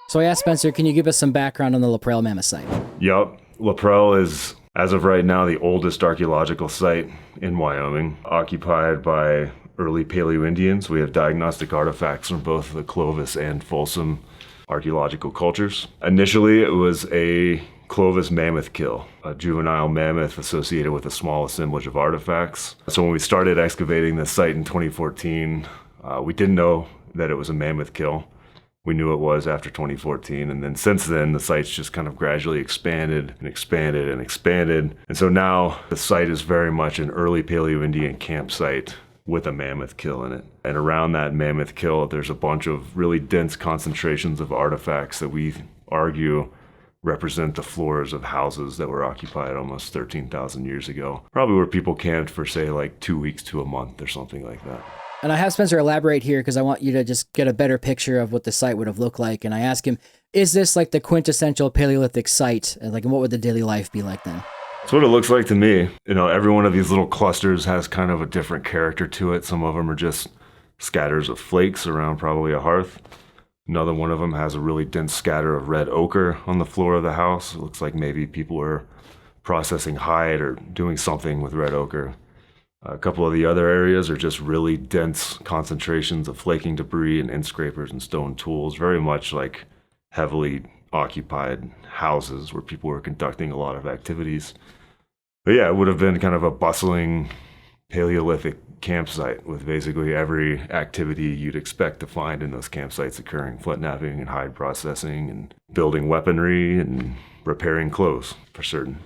So I asked Spencer, can you give us some background on the LaPrele Mammoth site? Yup. LaPrele is, as of right now, the oldest archaeological site in Wyoming, occupied by early Paleo-Indians. We have diagnostic artifacts from both the Clovis and Folsom archaeological cultures. Initially, it was a Clovis mammoth kill, a juvenile mammoth associated with a small assemblage of artifacts. So when we started excavating this site in 2014, we didn't know that it was a mammoth kill. We knew it was after 2014, and then since then the site's just kind of gradually expanded and expanded and expanded. And so now the site is very much an early Paleo-Indian campsite with a mammoth kill in it. And around that mammoth kill, there's a bunch of really dense concentrations of artifacts that we argue represent the floors of houses that were occupied almost 13,000 years ago. Probably where people camped for, say, like 2 weeks to a month or something like that. And I have Spencer elaborate here because I want you to just get a better picture of what the site would have looked like. And I ask him, is this like the quintessential Paleolithic site? And like, what would the daily life be like then? That's what it looks like to me. You know, every one of these little clusters has kind of a different character to it. Some of them are just scatters of flakes around probably a hearth. Another one of them has a really dense scatter of red ochre on the floor of the house. It looks like maybe people were processing hide or doing something with red ochre. A couple of the other areas are just really dense concentrations of flaking debris and end scrapers and stone tools, very much like heavily occupied houses where people were conducting a lot of activities. But yeah, it would have been kind of a bustling Paleolithic campsite with basically every activity you'd expect to find in those campsites occurring: flint knapping and hide processing and building weaponry and repairing clothes for certain.